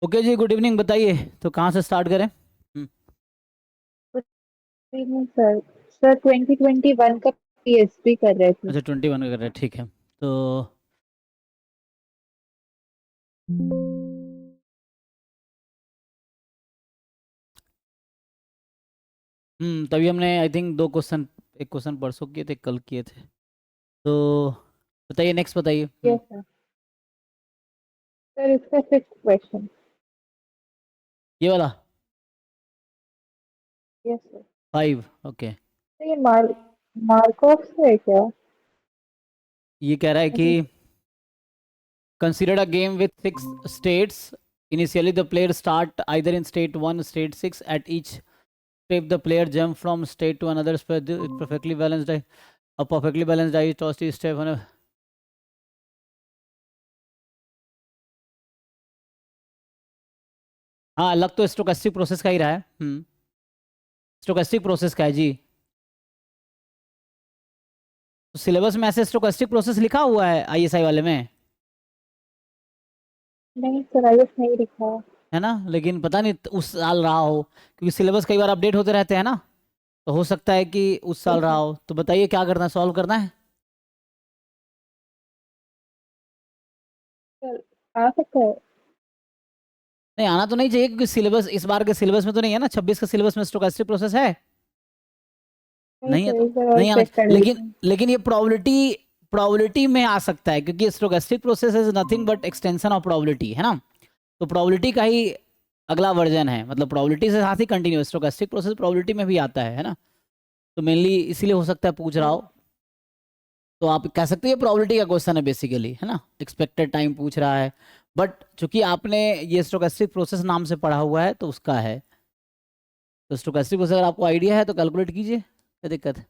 Okay जी, good evening. बताइए तो कहाँ से स्टार्ट करें? नहीं सर। सर 2021 का पीएसपी कर रहे थे। अच्छा, 21 का कर रहे हैं, ठीक है। तो तभी हमने आई थिंक दो क्वेश्चन, एक क्वेश्चन परसों किए थे, कल किए थे। तो बताइए, नेक्स्ट बताइए। Yes sir. सर इसका 6 क्वेश्चन। ये वाला यस सर। 5, ओके। तो ये मार्कऑफ से है क्या? ये कह रहा है कि अच्छा। Consider a game with 6 states। Initially the player start either in state 1 state 6, at each step the player jump from state to another state, it perfectly balanced die, a perfectly balanced die toss each step on a... हाँ, लग तो stochastic process का ही रहा है। Stochastic process का है जी। तो syllabus में ऐसे स्टोकेस्टिक प्रोसेस लिखा हुआ है आईएसआई वाले में, नहीं सर, आईएस नहीं लिखा। है ना? लेकिन पता नहीं उस साल रहा हो, क्योंकि सिलेबस कई बार अपडेट होते रहते हैं ना, तो हो सकता है कि उस साल यस रहा सर। हो। तो बताइए क्या करना है, सॉल्व करना है? सर आ सकता है। नहीं, आना तो नहीं चाहिए, क्योंकि सिलेबस इस बार के सिलेबस में तो नहीं है ना। 26 का सिलेबस में स्टोकेस्टिक प्रोसेस है? नहीं नहीं है सर, तो एक बार और नहीं आना चेक कर चाहिए। लेकिन लेते हैं। लेकिन ये प्रोबेबिलिटी में आ सकता है, क्योंकि stochastic process is nothing but extension of probability, है ना? तो प्रोबेबिलिटी का ही अगला वर्जन है, मतलब प्रोबेबिलिटी से साथ ही कंटिन्यू स्टोकेस्टिक प्रोसेस प्रोबेबिलिटी में भी आता है ना? तो मेनली इसीलिए हो सकता है पूछ रहा हो। तो आप कह सकते हैं ये प्रोबेबिलिटी का क्वेश्चन है बेसिकली, है ना? एक्सपेक्टेड टाइम पूछ रहा है, बट चूंकि आपने ये स्टोकेस्टिक प्रोसेस नाम से पढ़ा हुआ है तो उसका है। तो स्टोकेस्टिक प्रोसेस अगर आपको आइडिया है तो कैलकुलेट कीजिए, क्या दिक्कत है?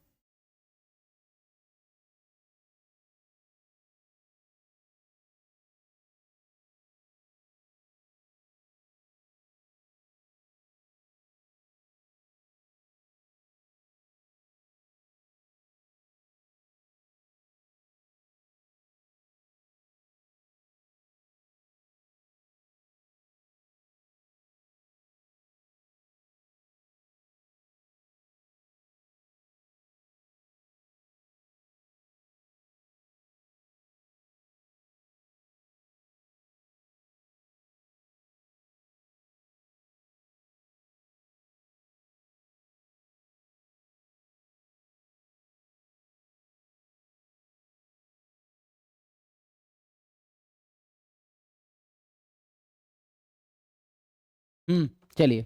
चलिए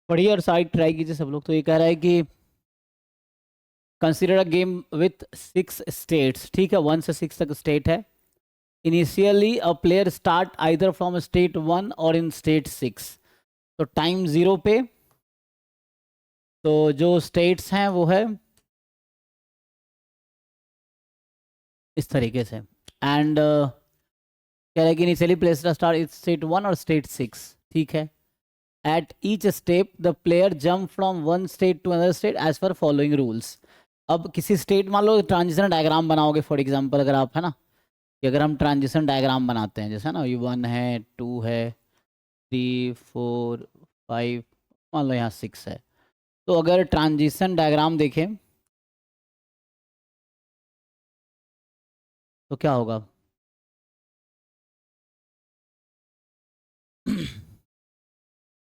पढ़िए और साइड ट्राई कीजिए सब लोग। तो ये कह रहा है कि consider a game with 6 states, ठीक है, 1 से 6 तक स्टेट है। Initially a player start either from state 1 और इन स्टेट 6। तो टाइम 0 पे तो जो स्टेट्स हैं वो है इस तरीके से। एंड कह रहा है कि इनिशियली प्लेयर स्टार्ट स्टेट 1 और स्टेट 6, ठीक है। At each step the player jump from one state to another state as per following rules. अब किसी स्टेट, मान लो ट्रांजिशन डायग्राम बनाओगे फॉर एग्जांपल, अगर आप, है ना, कि अगर हम ट्रांजिशन डायग्राम बनाते हैं, जैसे ना ये 1 है, 2 है, 3 4 5, मान लो यहाँ 6 है। तो अगर ट्रांजिशन डायग्राम देखें तो क्या होगा?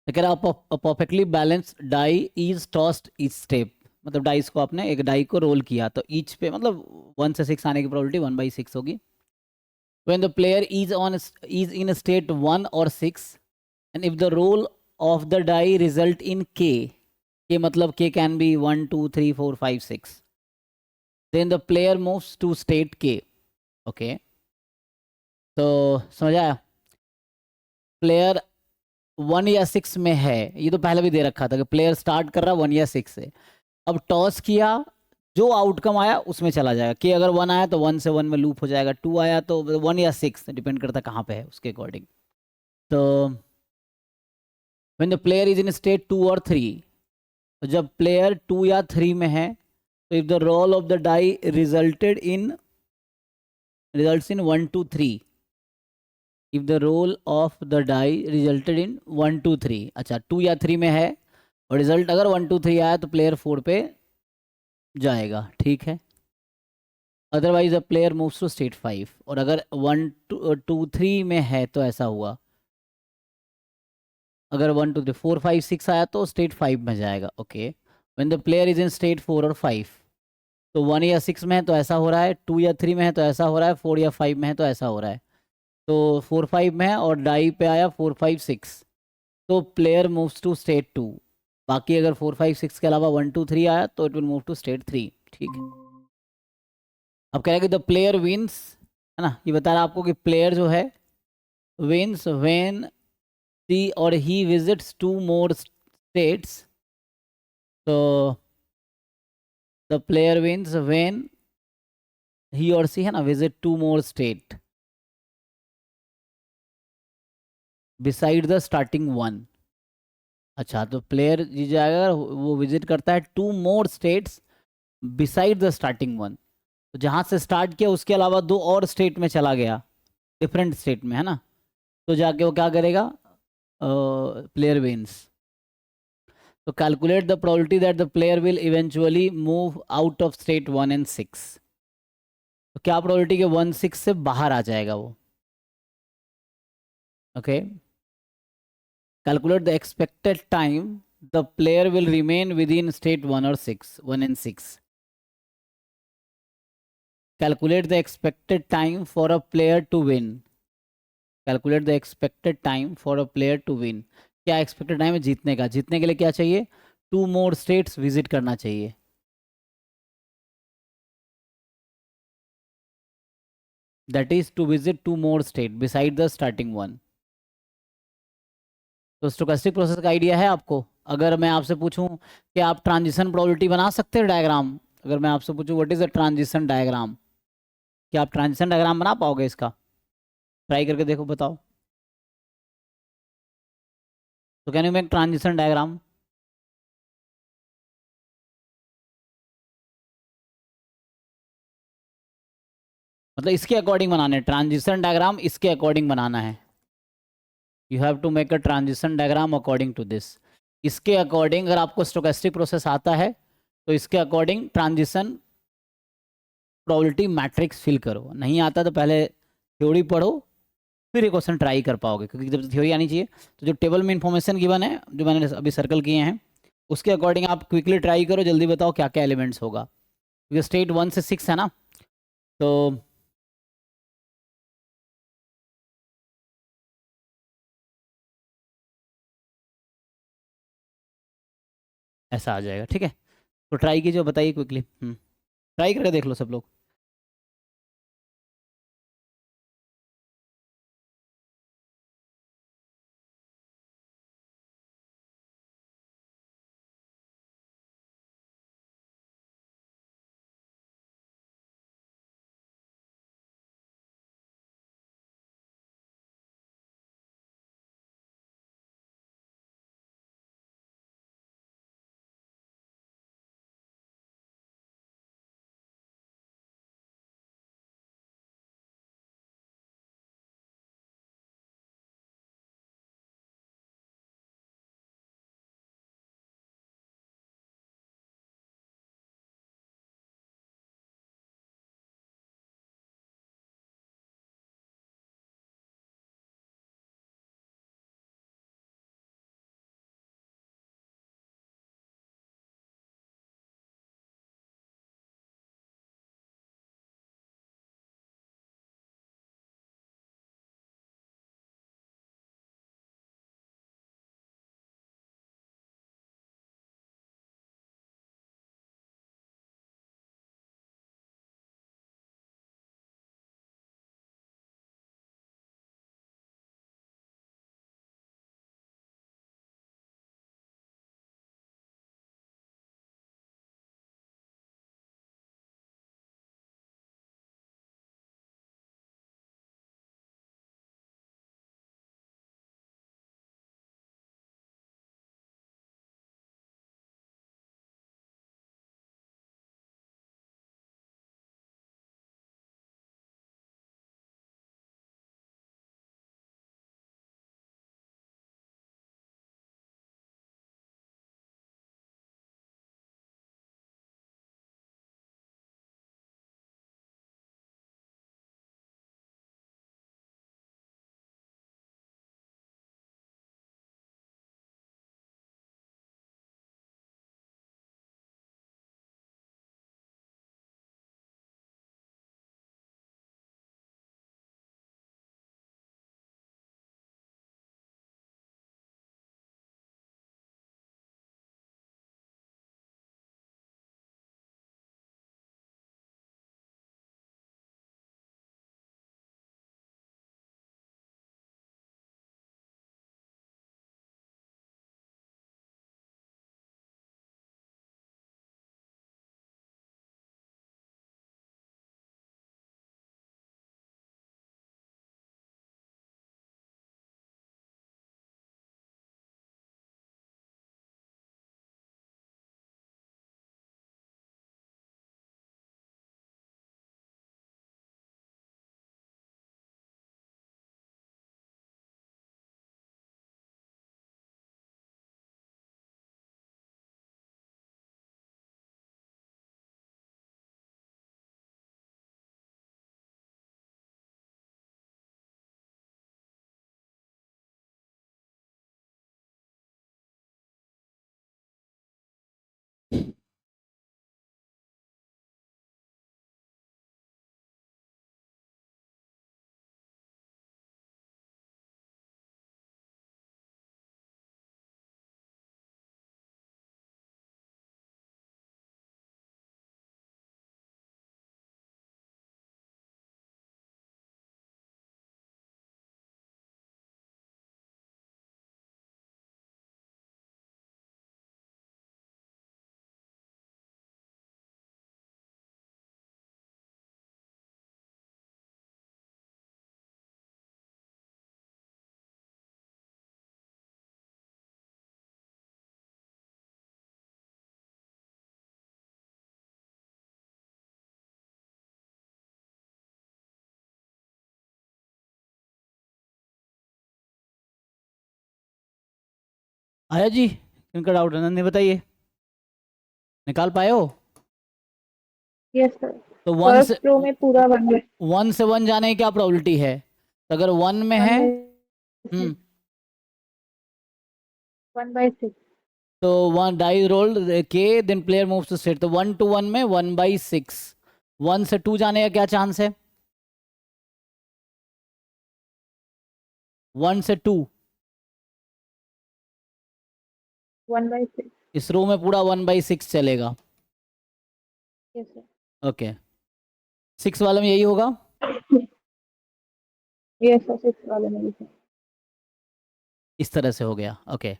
तो कह रहा perfectly balanced die is tossed each step. मतलब डाइस को, आपने एक डाई को रोल किया तो ईच पे, मतलब 1 से 6 आने की प्रोबेबिलिटी 1/6 होगी। when the player is in state 1 or 6, and if the roll of the die result in k मतलब k can be 1 2 3 4 5 6, then the player moves to state k। Okay, तो समझ आया? प्लेयर 1 या 6 में है, ये तो पहले भी दे रखा था कि प्लेयर स्टार्ट कर रहा 1 या 6 से। अब टॉस किया, जो आउटकम आया उसमें चला जाएगा। कि अगर 1 आया तो 1 से 1 में लूप हो जाएगा, 2 आया तो 1 या 6, डिपेंड करता है कहाँ पे है उसके अकॉर्डिंग। तो when the player is in state 2 और 3, तो जब प्लेयर 2 या 3 में है, तो if the roll of the die results in 1 2 3, if the roll of the die resulted in 1 2 3, अच्छा 2 या 3 में है और रिजल्ट अगर 1 2 3 आया तो प्लेयर 4 पे जाएगा, ठीक है। Otherwise a player moves to state 5, और अगर 1 2 3 में है तो ऐसा हुआ, अगर 1 2 3 4 5 6 आया तो स्टेट 5 में जाएगा, okay. When the player is in state 4 और 5, तो 1 या 6 में है तो ऐसा हो रहा है, 2 या 3 में है तो ऐसा हो रहा है, 4 या 5 में है तो ऐसा हो रहा है। तो 4 5 में है और डाई पे आया 4 5 6, तो प्लेयर मूव्स टू स्टेट 2। बाकी अगर 4 5 6 के अलावा 1 2 3 आया तो it will move to state 3, ठीक है। अब कह रहे हैं कि द प्लेयर विंस, है ना, ये बता रहा है आपको कि प्लेयर जो है विंस व्हेन सी और ही विजिट्स 2 मोर स्टेट्स, तो the player wins when he और सी, है ना, visit 2 more state beside the starting 1। अच्छा, तो प्लेयर जी जाएगा, वो विजिट करता है 2 more states beside the starting 1, तो जहाँ से स्टार्ट किया उसके अलावा 2 और स्टेट में चला गया, डिफरेंट स्टेट में, है ना, तो जाके वो क्या करेगा, प्लेयर विंस। तो calculate the probability that the player will eventually move out of state 1 and 6। तो क्या प्रोबेबिलिटी के 1 6 से बाहर आ जाएगा वो, okay. Calculate the expected time the player will remain with in state 1 और 6, 1 and 6। Calculate the expected time for a player to win. Calculate the expected time for a player to win. क्या expected time है जीतने का, जीतने के लिए क्या चाहिए, 2 मोर स्टेट्स विजिट करना चाहिए। That is to visit 2 more state beside the starting 1। तो स्टोकेस्टिक प्रोसेस का आइडिया है आपको। अगर मैं आपसे पूछूं कि आप ट्रांजिशन प्रोबेबिलिटी बना सकते हैं डायग्राम, अगर मैं आपसे पूछूं what is a transition diagram, क्या आप ट्रांजिशन डायग्राम बना पाओगे इसका, ट्राई करके देखो, बताओ। तो can you make transition diagram. मतलब इसके अकॉर्डिंग बनाना है ट्रांजिशन डायग्राम, इसके अकॉर्डिंग बनाना है। You have to make a transition diagram according to this. इसके अकॉर्डिंग अगर आपको स्टोकेस्टिक प्रोसेस आता है तो इसके according transition probability matrix fill करो। नहीं आता तो पहले थ्योरी पढ़ो, फिर ये क्वेश्चन ट्राई कर पाओगे, क्योंकि जब थ्योरी आनी चाहिए तो जो टेबल में इंफॉर्मेशन गिवन है जो मैंने अभी सर्कल किए हैं उसके अकॉर्डिंग आप क्विकली ट्राई करो, जल्दी बताओ क्या क्या एलिमेंट्स होगा, क्योंकि स्टेट 1 से 6 है ना, तो ऐसा आ जाएगा, ठीक है। तो ट्राई कीजिए, बताइए क्विकली, ट्राई करके देख लो सब लोग। आया जी, इनका डाउट है नहीं, बताइए, निकाल पाए हो? Yes sir. तो फर्स्ट रो में पूरा 1 वन से वन जाने की क्या प्रोबेबिलिटी है? तो अगर वन में है, बाय हम्म, 1/6। तो वन डाई रोल के, then player moves to state, तो 1 to 1 में 1/6। 1 से 2 जाने का क्या चांस है? 1 से 2, 1/6। इस रो में पूरा 1/6 चलेगा। Yes sir. ओके, 6 वाले में यही होगा। यस सर, 6 वाले में भी सर। इस तरह से हो गया। ओके,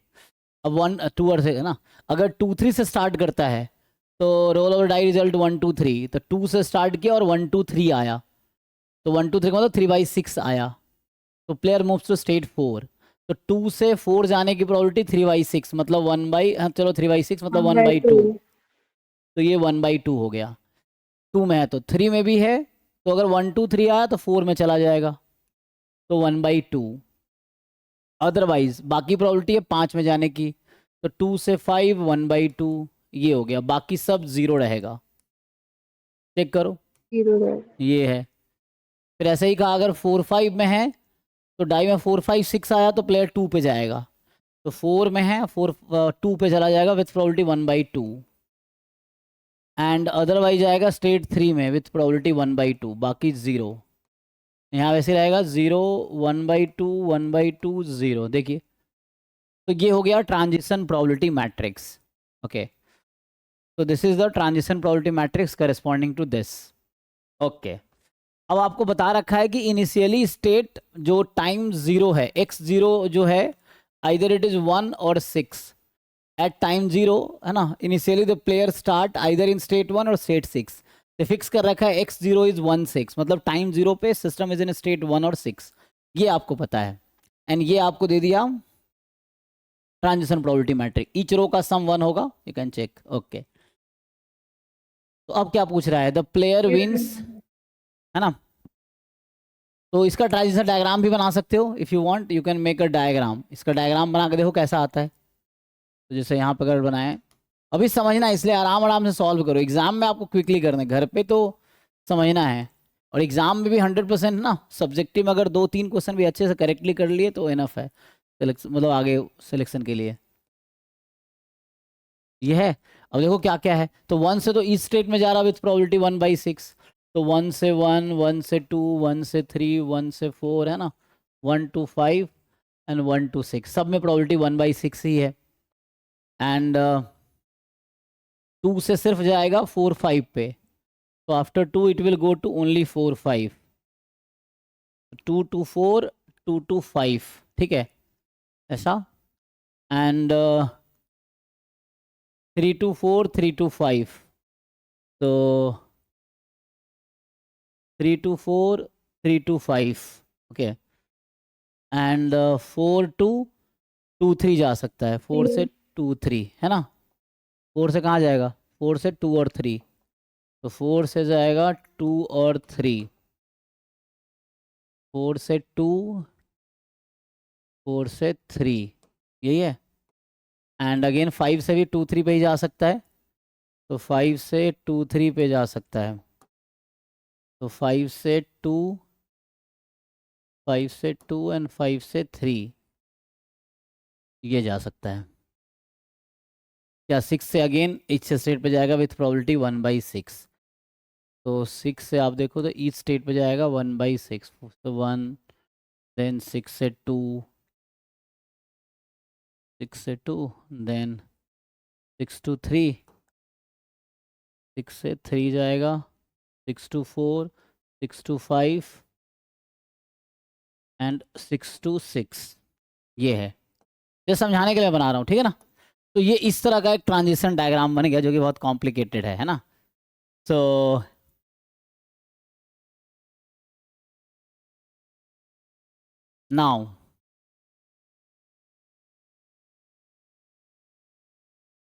अब 1 2 और से है ना, अगर 2 3 से स्टार्ट करता है तो रोल ओवर डाई रिजल्ट 1 2 3, तो 2 से स्टार्ट किया और 1 2 3 आया, तो 1 2 3 मतलब 3/6 आया, तो प्लेयर मूव्स टू स्टेट 4। तो 2 से 4 जाने की प्रोबेबिलिटी 3/6 मतलब 1 बाई, हाँ चलो 3/6 मतलब 1/2, 1/2। तो ये 1/2 हो गया। 2 में है तो 3 में भी है, तो अगर 1 2 3 आया तो 4 में चला जाएगा, तो 1/2। अदरवाइज बाकी प्रोबेबिलिटी है 5 में जाने की, तो 2 से 5 1/2, ये हो गया, बाकी सब 0 रहेगा। चेक करो, 0 रहेगा। ये है। फिर ऐसे ही कहा अगर 4 5 में है, तो डाई में 4 5 6 आया तो प्लेयर 2 पे जाएगा, तो 4 में है 2 पे चला जाएगा विथ प्रोबेबिलिटी 1/2, एंड अदरवाइज आएगा स्टेट 3 में विथ प्रोबेबिलिटी 1/2, बाकी 0। यहाँ वैसे रहेगा 0 1/2 1/2 0, देखिए, तो ये हो गया ट्रांजिशन प्रोबेबिलिटी मैट्रिक्स। ओके, तो this is the transition probability matrix corresponding to this. Okay, अब आपको बता रखा है कि इनिशियली स्टेट जो टाइम 0 है, x0 जो है, आइदर इट इज 1 और 6 एट टाइम 0, है ना, initially the player start either in state 1 और स्टेट 6। तो फिक्स कर रखा है x0 इज 1 6, मतलब टाइम 0 पे सिस्टम इज इन स्टेट 1 और 6, ये आपको पता है। एंड ये आपको दे दिया transition probability matrix, each row का सम 1 होगा, यू कैन चेक। ओके, तो अब क्या पूछ रहा है, द प्लेयर विंस, है ना, तो इसका ट्रांजिशन डायग्राम भी बना सकते हो, if you want you can make a diagram, इसका डायग्राम बना के देखो कैसा आता है। तो जैसे यहाँ पर अगर बनाए, अभी समझना है इसलिए आराम आराम से सॉल्व करो, एग्जाम में आपको क्विकली करना है, घर पे तो समझना है, और एग्जाम में भी 100% ना, सब्जेक्टिव में अगर 2 3 क्वेश्चन भी अच्छे से करेक्टली कर लिए तो इनफ है सिलेक्शन, मतलब आगे सिलेक्शन के लिए। ये है। अब देखो क्या क्या है, तो 1 से तो ईच स्टेट में जा रहा विथ प्रोबेबिलिटी 1/6, तो 1 से 1 1 से 2 1 से 3 1 से 4, है ना, 1 to 5 एंड 1 to 6, सब में प्रोबेबिलिटी 1/6 ही है। एंड 2 से सिर्फ जाएगा 4 5 पे, तो after 2 it will go to only 4 5, 2 to 4 2 to 5, ठीक है, ऐसा। एंड 3 to 4 3 to 5, तो 3 to 4 3 to 5, okay, and 4 to 2 3 जा सकता है, 4 से 2 3, है ना, 4 से कहाँ जाएगा, 4 से 2 और 3, तो 4 से जाएगा 2 और 3, 4 से 2 4 से 3, यही है। एंड अगेन 5 से भी 2 3 पे ही जा सकता है, तो 5 से 2 3 पे जा सकता है, तो 5 से 2 एंड 5 से 3, ये जा सकता है। क्या 6 से अगेन ईच स्टेट पे जाएगा विथ प्रोबेबिलिटी 1/6, तो 6 से आप देखो तो ईच स्टेट पे जाएगा 1/6, तो 1, देन 6 से 2 देन 6 to 3, 6 से 3 जाएगा, 6 to 4 6 to 5 एंड 6 to 6, ये है, ये समझाने के लिए बना रहा हूँ, ठीक है ना। तो ये इस तरह का एक ट्रांजिशन डायग्राम बन गया जो कि बहुत कॉम्प्लिकेटेड है ना। सो नाउ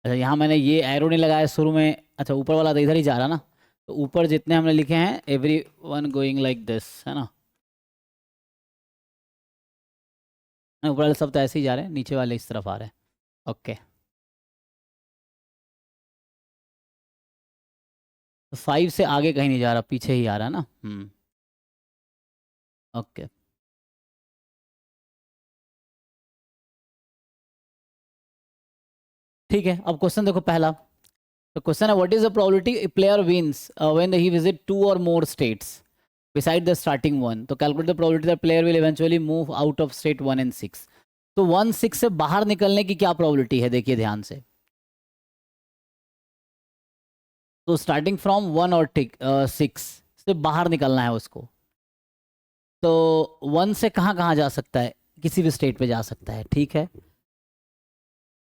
अच्छा, यहाँ मैंने ये एरो नहीं लगाया शुरू में, अच्छा ऊपर वाला तो इधर ही जा रहा ना, तो ऊपर जितने हमने लिखे हैं every one going like this, है ना, ऊपर वाले सब तो ऐसे ही जा रहे हैं, नीचे वाले इस तरफ आ रहे हैं। ओके, तो 5 से आगे कहीं नहीं जा रहा, पीछे ही आ रहा है ना। ओके, ठीक है। अब क्वेश्चन देखो पहला। तो क्वेश्चन है what is the probability a player wins when he visit 2 और more states beside the starting one, तो calculate the probability that player will eventually move out of state 1 and 6। तो 1 6 से बाहर निकलने की क्या प्रोबेबिलिटी है, देखिए ध्यान से। तो स्टार्टिंग फ्रॉम 1 और 6 से बाहर निकलना है उसको। तो 1 से कहाँ कहाँ जा सकता है, किसी भी स्टेट पे जा सकता है, ठीक है।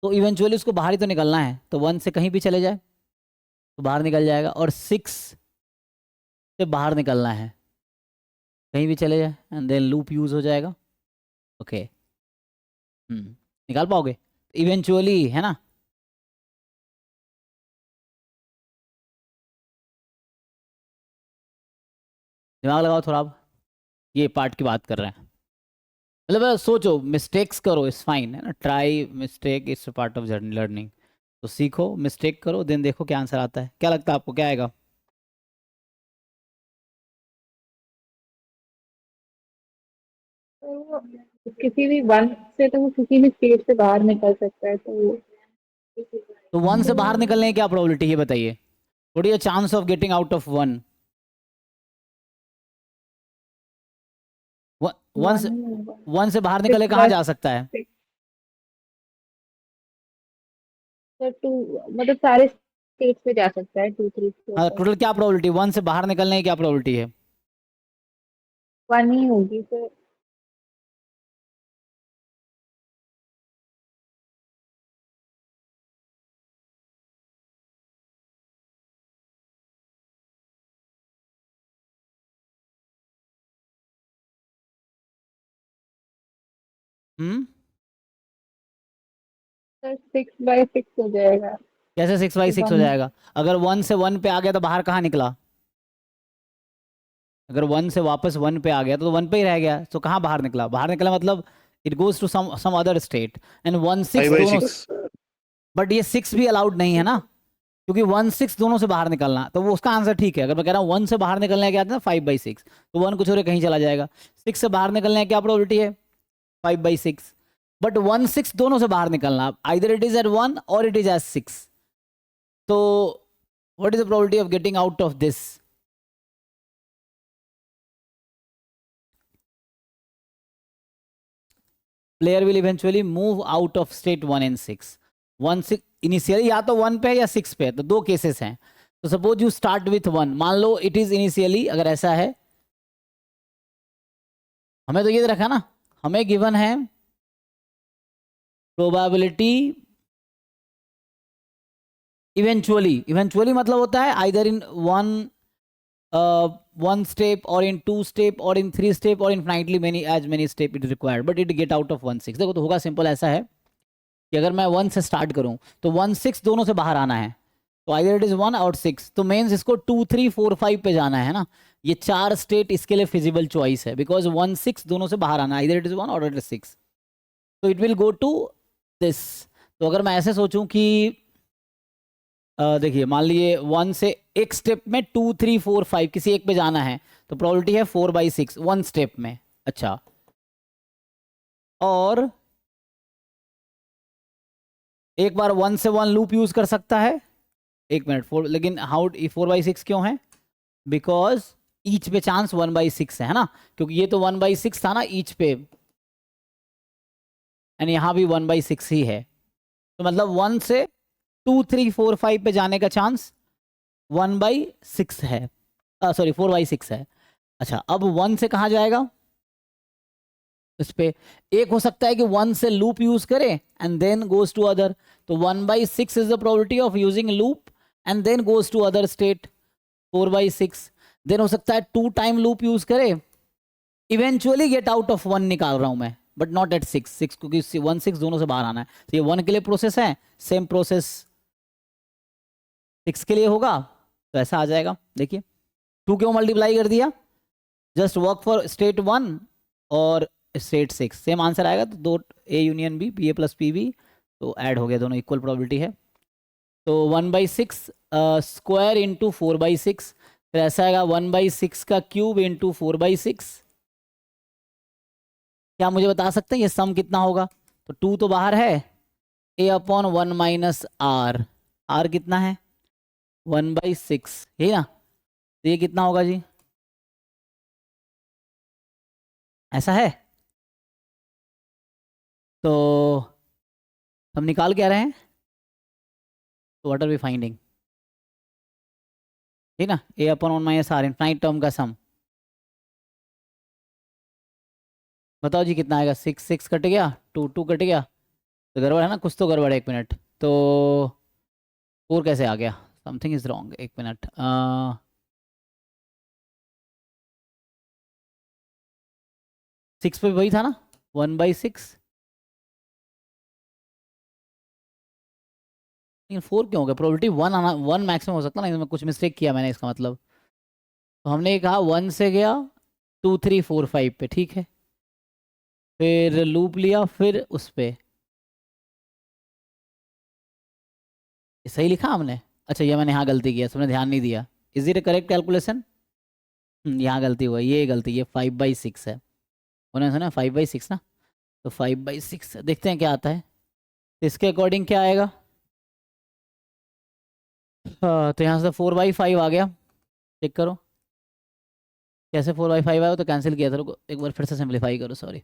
तो इवेंचुअली उसको बाहर ही तो निकलना है, तो 1 से कहीं भी चले जाए तो बाहर निकल जाएगा, और 6 से बाहर निकलना है, कहीं भी चले जाए, एंड देन लूप यूज हो जाएगा। ओके, निकाल पाओगे इवेंचुअली, है ना। दिमाग लगाओ थोड़ा, आप ये पार्ट की बात कर रहे हैं। मतलब सोचो, मिस्टेक्स करो, इट्स फाइन, है ना। Try mistake is part of journey learning. तो सीखो, मिस्टेक करो, देन देखो क्या आंसर आता है। क्या लगता है आपको, क्या आएगा? तो किसी भी वन से तो वो किसी भी स्टेट से बाहर निकल सकता है, तो तो 1 से बाहर निकलने की क्या प्रोबेबिलिटी है बताइए। What is the chance of getting out of 1? 1 one से ही होगा। 1 से बाहर सिक्स निकले कहाँ बाय जा सकता है? सिक्स, तो टू, मतलब सारे स्टेट्स पे जा सकता है, 2 3 4 हाँ, 5। टोटल क्या प्रोबेबिलिटी, 1 से बाहर निकलने की क्या प्रोबेबिलिटी है? वन ही होगी सर। हम्म, सर 6 बाय 6 हो जाएगा। कैसे 6 बाई 6 हो वन, जाएगा? अगर 1 से 1 पे आ गया तो बाहर कहाँ निकला? अगर 1 से वापस 1 पे आ गया तो 1 पे ही रह गया, तो कहाँ बाहर निकला? बाहर निकला मतलब it goes to some other state, and 1 6 five by दोनों। सिक्स बट ये 6 भी अलाउड नहीं है ना, क्योंकि 1 6 दोनों से बाहर निकलना, तो वो उसका आंसर ठीक है। अगर मैं कह रहा हूँ 1 से बाहर निकलने का क्या आता है, 5 बाई 6, तो 1 कुछ और कहीं चला जाएगा। 6 से बाहर निकलने की क्या प्रोबेबिलिटी है? 5 बाई 6। बट 1 6 दोनों से बाहर निकलना, आइदर इट इज एट 1 और इट इज एट 6। तो what is the probability of getting out of this? Player will eventually move out of state 1 and 6। 1 6 initially या तो 1 पे है या 6 पे है, तो दो केसेस हैं। तो सपोज यू स्टार्ट विथ 1, मान लो इट इज इनिशियली, अगर ऐसा है, हमें तो ये रखा ना, हमें गिवन है प्रोबेबिलिटी इवेंचुअली। इवेंचुअली मतलब होता है आइदर इन 1 स्टेप और इन 2 स्टेप और इन 3 स्टेप और infinitely many as many step it required, but it get out of 1 6। देखो तो होगा सिंपल ऐसा है कि अगर मैं 1 से स्टार्ट करूं तो 1 6 दोनों से बाहर आना है, तो आइदर इट इज 1 और 6, तो मेंस इसको 2 3 4 5 पे जाना है ना। ये 4 स्टेट इसके लिए फिजिबल चॉइस है, बिकॉज 1 6 दोनों से बाहर आना, आइदर इट इज 1 और इट इज 6, तो it will go to this. तो अगर मैं ऐसे सोचूं कि देखिए मान लीजिए 1 से एक स्टेप में 2 3 4 5 किसी एक पे जाना है, तो प्रोबेबिलिटी है 4 बाई 6 1 स्टेप में। अच्छा, और एक बार 1 से 1 लूप यूज कर सकता है, 1 मिनट 4, लेकिन हाउ 4 बाई 6 क्यों है? बिकॉज ईच पे चांस 1 बाई 6 है ना, क्योंकि ये तो 1 बाई 6 था ना ईच पे, एंड यहाँ भी 1 बाई 6 ही है। तो मतलब 1 से 2 3 4 5 पे जाने का चांस 1 बाई 6 है, सॉरी 4 बाई 6 है। अच्छा, अब 1 से कहाँ जाएगा? इस पे एक हो सकता है कि 1 से लूप यूज करे and then goes to other, तो 1 by 6 is the probability of using loop and then goes to other state, 4 by 6। Then हो सकता है 2 टाइम लूप यूज करे, इवेंचुअली गेट आउट ऑफ 1 निकाल रहा हूं मैं, बट नॉट एट 6 क्योंकि 1 6 दोनों से बाहर आना है, तो ये 1 के लिए प्रोसेस है, सेम प्रोसेस 6 के लिए होगा, तो ऐसा आ जाएगा। देखिए 2 क्यों मल्टीप्लाई कर दिया, जस्ट वर्क फॉर स्टेट 1 और स्टेट 6, सेम आंसर आएगा। तो दो A union B, P A plus P B, तो ऐड हो गया, दोनों इक्वल प्रोबेबिलिटी है। तो 1/6 स्क्वायर इंटू 4/6, फिर ऐसा आएगा 1/6 का क्यूब इंटू 4/6। क्या मुझे बता सकते हैं ये सम कितना होगा? तो 2 तो बाहर है, a upon 1 minus R, R कितना है 1/6, यही ना? तो ये कितना होगा जी? ऐसा है। तो हम निकाल क्या रहे हैं? तो व्हाट आर वी फाइंडिंग, ठीक ना? a upon 1 minus R, infinite term का सम। बताओ जी कितना आएगा? 6 6 कट गया, 2 2 कट गया, तो गड़बड़ है ना, कुछ तो गड़बड़ है। 1 मिनट, तो 4 कैसे आ गया? Something is wrong. 1 मिनट, 6 पे वही था ना, 1/6, लेकिन 4 क्यों हो गया? प्रोबेबिलिटी 1 आना, 1 मैक्सिमम हो सकता ना, इसमें कुछ मिस्टेक किया मैंने, इसका मतलब। तो हमने कहा 1 से गया 2 3 4 5 पे, ठीक है, फिर लूप लिया, फिर उस पे। ये सही लिखा हमने? अच्छा, ये मैंने यहाँ गलती किया, तुमने ध्यान नहीं दिया। Is it a correct calculation? यहाँ गलती हुआ, ये गलती, ये 5/6 है। उन्होंने सुना 5/6 ना, तो 5/6 देखते हैं क्या आता है। तो इसके अकॉर्डिंग क्या आएगा? हाँ, तो यहाँ से 4/5 आ गया। चेक करो कैसे 4/5 आया, तो कैंसिल किया था। रुको एक बार फिर से सिंप्लीफाई करो, सॉरी,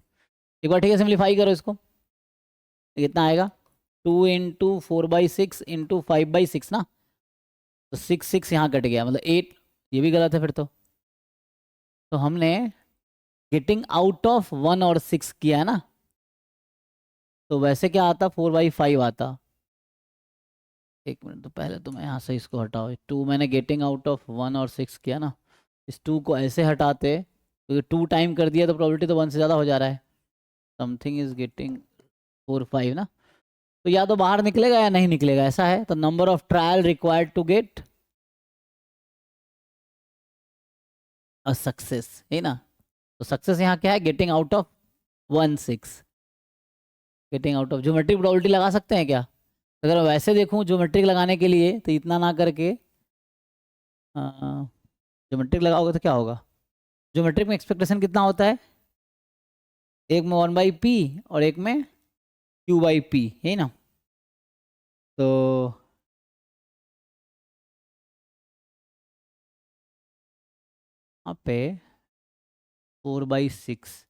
एक बार ठीक है सिंप्लीफाई करो इसको। कितना आएगा? 2 इंटू 4/6 इंटू 5/6 ना, तो 6 6 यहाँ कट गया, मतलब 8। ये भी गलत है फिर तो हमने गेटिंग आउट ऑफ 1 और 6 किया है ना, तो वैसे क्या आता? 4/5 आता। 1 मिनट, तो पहले तो मैं यहाँ से इसको हटाओ, 2 मैंने गेटिंग आउट ऑफ 1 और 6 किया ना, इस 2 को ऐसे हटाते, क्योंकि 2 टाइम कर दिया तो प्रोबेबिलिटी तो 1 से ज़्यादा हो जा रहा है। समथिंग इज गेटिंग 4 5 ना, तो या तो बाहर निकलेगा या नहीं निकलेगा, ऐसा है। तो number of trial required to get a success, है ना? तो सक्सेस यहाँ क्या है? Getting out of 1 6, getting out of. Geometric probability लगा सकते हैं क्या? अगर मैं वैसे देखूं ज्योमेट्रिक लगाने के लिए, तो इतना ना करके ज्योमेट्रिक लगाओगे तो क्या होगा? ज्योमेट्रिक में एक्सपेक्टेशन कितना होता है? एक में 1/p और एक में q/p, है ना? तो यहाँ पे 4/6,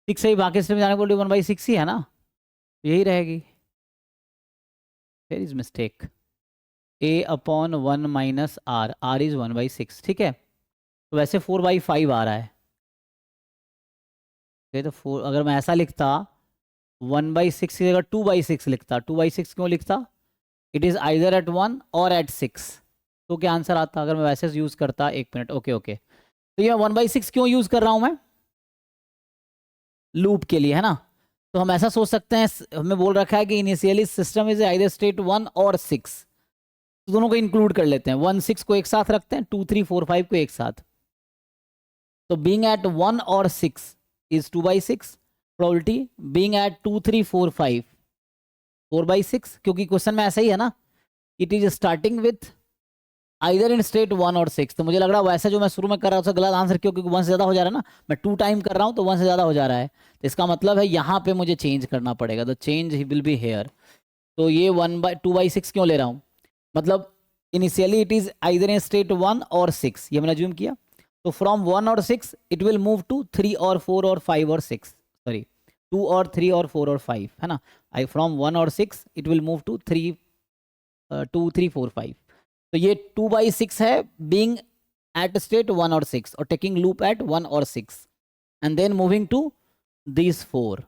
6 से ही बाकी स्टेप में जाने को 1/6 ही है ना, तो यही रहेगी। There is mistake, a upon 1 minus R, R is 1/6, ठीक है। तो वैसे 4/5 आ रहा है, ठीक है। तो 4, अगर मैं ऐसा लिखता 1/6 की जगह 2/6 लिखता, 2/6 क्यों लिखता? इट इज़ आइदर एट 1 और एट 6, तो क्या आंसर आता अगर मैं वैसे यूज़ करता? 1 मिनट, ओके ओके। तो ये 1/6 क्यों यूज़ कर रहा हूँ मैं? लूप के लिए, है ना? तो हम ऐसा सोच सकते हैं, हमें बोल रखा है कि initially system is either state 1 और 6, तो दोनों को इंक्लूड कर लेते हैं। 1 6 को एक साथ रखते हैं, 2 3 4 5 को एक साथ। तो बीइंग एट 1 और 6 इज 2/6, प्रोबेबिलिटी बीइंग एट 2 3 4 5 4/6, क्योंकि क्वेश्चन में ऐसा ही है ना, it is starting with either in state 1 और 6। तो मुझे लग रहा है वैसे जो मैं शुरू में कर रहा था गलत आंसर, क्योंकि 1 से ज़्यादा हो जा रहा है ना, मैं 2 टाइम कर रहा हूँ तो 1 से ज़्यादा हो जा रहा है, तो इसका मतलब है यहाँ पे मुझे चेंज करना पड़ेगा। The change will be here. तो ये 2/6 क्यों ले रहा हूँ? मतलब initially it is either in state 1 और 6, ये मैंने अज्यूम किया। तो फ्रॉम 1 और 6 इट विल मूव टू 3 और 4 और 5 और 6, सॉरी 2 और 3 और 4 और 5, है ना? आई फ्रॉम 1 और 6 इट विल मूव टू 3 2 3 4 5। तो ये 2/6 है, बीइंग एट स्टेट 1 और 6 और टेकिंग लूप एट 1 और 6 and then moving to this 4।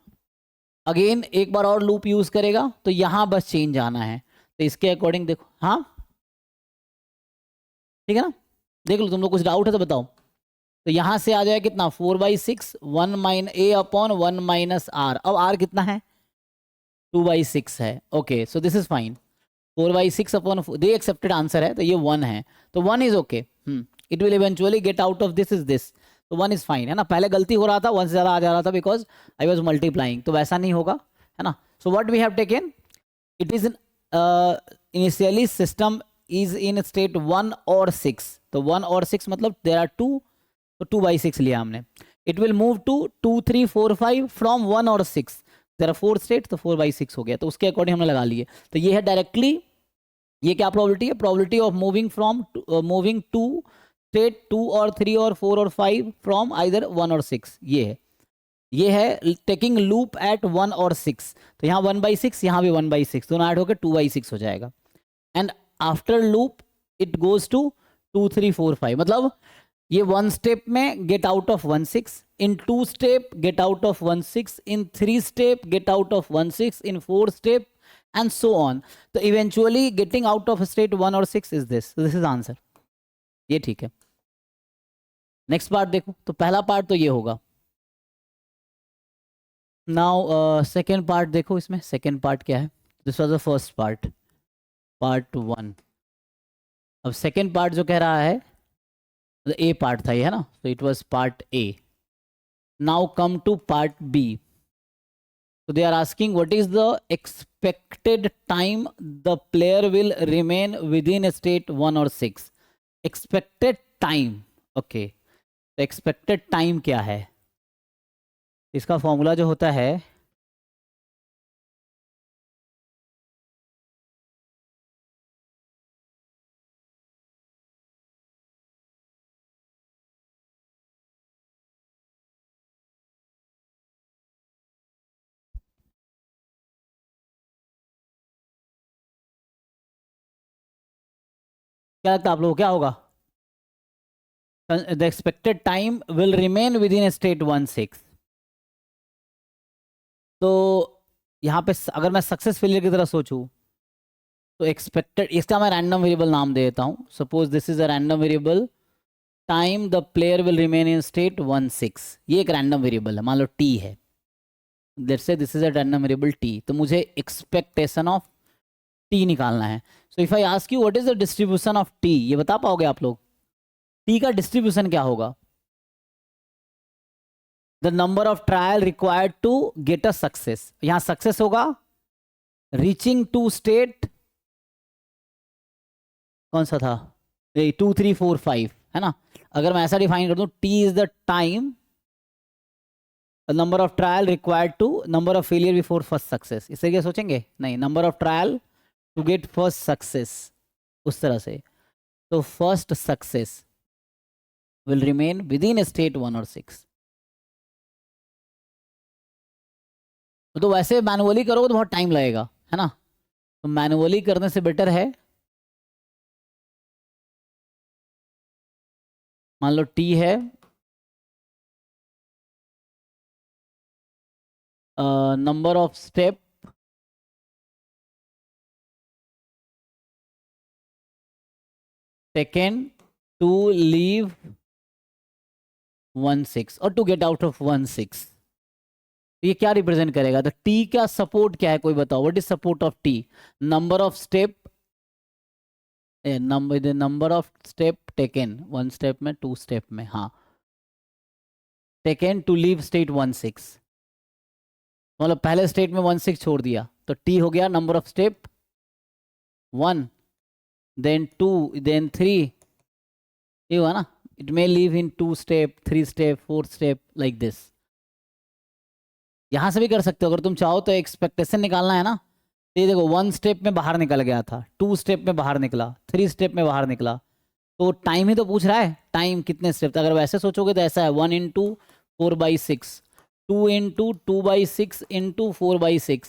Again एक बार और लूप यूज करेगा, तो यहां बस चेंज आना है। तो इसके अकॉर्डिंग देखो, हाँ ठीक है ना? देख लो, तुम लोग कुछ डाउट है तो बताओ। तो यहां से आ जाए कितना? 4/6 1 minus a upon 1 minus r. अब r कितना है? 2/6 है, okay, so this is fine. 4/6 upon the accepted answer है, तो ये 1 है, तो 1 is okay. It will eventually get out of this is this, तो 1 इज फाइन, है ना। पहले गलती हो रहा था, 1 से ज़्यादा आ जा रहा था बिकॉज आई वॉज मल्टीप्लाइंग, तो वैसा नहीं होगा, है ना। So what we have taken, it is initially system is in state 1 और 6, तो 1 और 6 मतलब देर आर 2, तो 2/6 लिया हमने। It will move to 2 3 4 5 from 1 और 6, देर आर 4 स्टेट, तो 4/6 हो गया, तो उसके अकॉर्डिंग हमने लगा लिए। तो ये है डायरेक्टली, ये क्या प्रॉबिलिटी है, probability of moving to state 2 और 3 और 4 और 5 फ्रॉम आइदर 1 और 6, ये है टेकिंग लूप एट 1 और 6, तो यहाँ 1/6, यहाँ भी 1/6, दोनों ऐड होकर 2/6 हो जाएगा। And after loop it goes to 2 3 4 5, मतलब ये 1 स्टेप में get out of 1 6, in 2 step get out of 1 6, in 3 step get out of 1 6, in 4 step and so on. तो eventually getting out of state 1 और 6 is this is answer, ये ठीक है। Next part देखो, तो पहला पार्ट तो ये होगा। नाउ सेकेंड पार्ट देखो, इसमें सेकेंड पार्ट क्या है, this was the first part, part 1। अब सेकेंड पार्ट जो कह रहा है, ए पार्ट था ये, है ना, तो it was part A. Now come to part B, so they are asking what is the expected time the player will remain within state 1 or 6, expected time, okay, तो expected time क्या है, इसका formula जो होता है, क्या लगता है आप लोगों को क्या होगा, the expected time will remain within state 1 6, तो यहाँ पे अगर मैं सक्सेस फेलियर की तरह सोचूं, तो एक्सपेक्टेड, इसका मैं रैंडम वेरिएबल नाम दे देता हूँ, suppose this is a random variable, time the player will remain in state 1 6, ये एक रैंडम वेरिएबल है, मान लो टी है, let's say this is a random variable T, तो मुझे एक्सपेक्टेशन ऑफ टी निकालना है। So if I ask you what is the distribution of T, ये बता पाओगे आप लोग, टी का डिस्ट्रीब्यूशन क्या होगा, the number of trial required to get a success, यहां सक्सेस होगा रीचिंग टू स्टेट, कौन सा था, 2 3 4 5, है ना। अगर मैं ऐसा डिफाइन कर दूं, T is the time, number of trial required to, number of failure before first success, इस तरीके सोचेंगे, नहीं, number of trial to get first success, उस तरह से। तो first success will remain with in state 1 और 6, तो वैसे मैनुअली करोगे तो बहुत टाइम लगेगा, है ना, तो मैनुअली करने से बेटर है, मान लो टी है number of step taken to leave 1 6 और टू गेट आउट ऑफ 1 6, ये क्या रिप्रेजेंट करेगा, तो टी का सपोर्ट क्या है, कोई बताओ, what is support of T, number of step, number of step taken, 1 step में 2 स्टेप में, हाँ, टेकन टू लीव स्टेट 1 6, मतलब पहले स्टेट में 1 6 छोड़ दिया, तो टी हो गया number of step 1, then 2, then 3, ये हुआ ना, it may leave in 2 step 3 step 4 step like this. यहां से भी कर सकते हो अगर तुम चाहो, तो एक्सपेक्टेशन निकालना है ना, तो ये देखो 1 स्टेप में बाहर निकल गया था, 2 स्टेप में बाहर निकला, 3 स्टेप में बाहर निकला, तो टाइम ही तो पूछ रहा है, टाइम कितने स्टेप, अगर वैसे सोचोगे तो ऐसा है 1 इंटू 4/6, 2 इंटू 2/6 इंटू 4/6,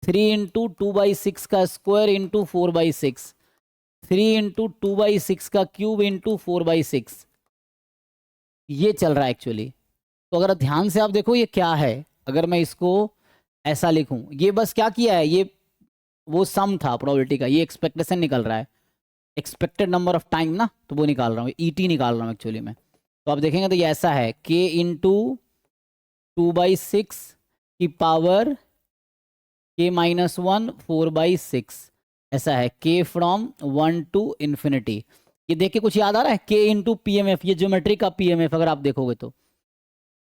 3 इंटू 2/6 का स्क्वायर इंटू 4/6, 3 इंटू 2/6 का क्यूब इंटू 4/6, ये चल रहा है एक्चुअली। तो अगर ध्यान से आप देखो ये क्या है, अगर मैं इसको ऐसा लिखूं, ये बस क्या किया है, ये वो सम था प्रोबेबिलिटी का, ये एक्सपेक्टेशन निकल रहा है, एक्सपेक्टेड नंबर ऑफ टाइम ना, तो वो निकाल रहा हूँ, ईटी निकाल रहा हूँ एक्चुअली में। तो आप देखेंगे तो ये ऐसा है, k इंटू 2/6 की पावर k-1 4/6, ऐसा है, k फ्रॉम 1 टू इन्फिनिटी, ये देख के कुछ याद आ रहा है, के इंटू पी एम एफ, ये ज्योमेट्रिक का पी एम एफ अगर आप देखोगे तो,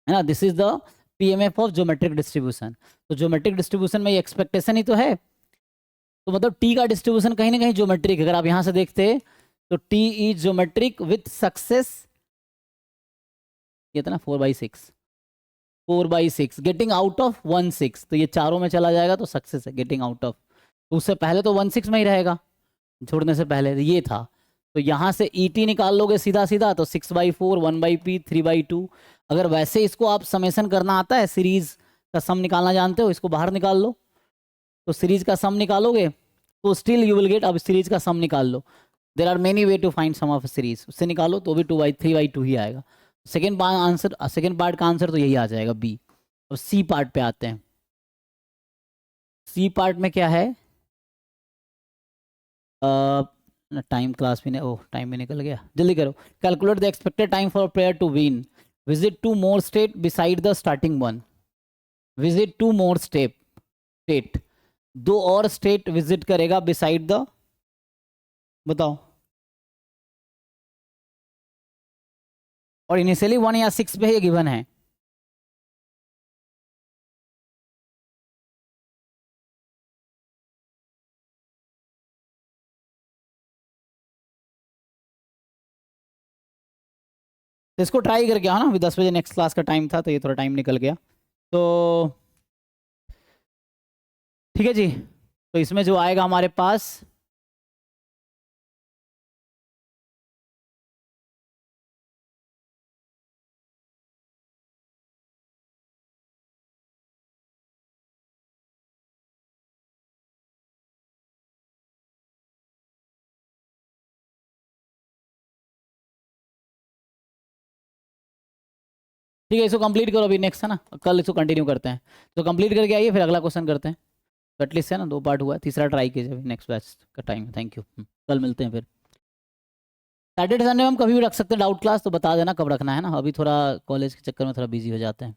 है ना, this is the P M F of geometric distribution. तो ज्योमेट्रिक डिस्ट्रीब्यूशन में ये एक्सपेक्टेशन ही तो है, तो मतलब टी का डिस्ट्रीब्यूशन कहीं ना कहीं ज्योमेट्रिक, अगर आप यहां से देखते तो T is geometric with success, ये था ना 4/6, 4/6 गेटिंग आउट ऑफ 1/6, तो ये चारों में चला जाएगा तो सक्सेस है गेटिंग आउट ऑफ, तो उससे पहले तो 1/6 में ही रहेगा, छोड़ने से पहले, तो ये था। तो यहाँ से ई टी निकाल लोगे सीधा सीधा, तो 6/4, 1/p, 3/2। अगर वैसे इसको आप समेशन करना आता है, सीरीज का सम निकालना जानते हो, इसको बाहर निकाल लो, तो सीरीज का सम निकालोगे तो स्टिल यू विल गेट, अब सीरीज का सम निकाल लो, there are many way to find sum of series, उससे निकालो तो भी 3/2 ही आएगा। सेकेंड पार्ट का आंसर तो यही आ जाएगा बी। अब सी पार्ट पे आते हैं। सी पार्ट में क्या है, टाइम क्लास भी नहीं, ओह टाइम भी निकल गया, जल्दी करो। Calculate the expected time for player to win, visit two more state beside the starting one, visit two more state, दो और स्टेट विजिट करेगा बिसाइड द, बताओ, और इनिशियली 1 या 6 पे ये गिवन है। तो इसको ट्राई करके आओ ना, अभी 10 बजे नेक्स्ट क्लास का टाइम था, तो ये थोड़ा टाइम निकल गया, तो ठीक है जी। तो इसमें जो आएगा हमारे पास, ठीक है, इसको कंप्लीट करो अभी, नेक्स्ट है ना, कल इसको कंटिन्यू करते हैं, तो कंप्लीट करके आइए फिर अगला क्वेश्चन करते हैं। तो एटलीस्ट है ना 2 पार्ट हुआ है, तीसरा ट्राई कीजिए अभी, नेक्स्ट बैच का टाइम है। थैंक यू, कल मिलते हैं फिर। सैटरडे संडे में हम कभी भी रख सकते हैं डाउट क्लास, तो बता देना कब रखना है ना, अभी थोड़ा कॉलेज के चक्कर में थोड़ा बिजी हो जाते हैं।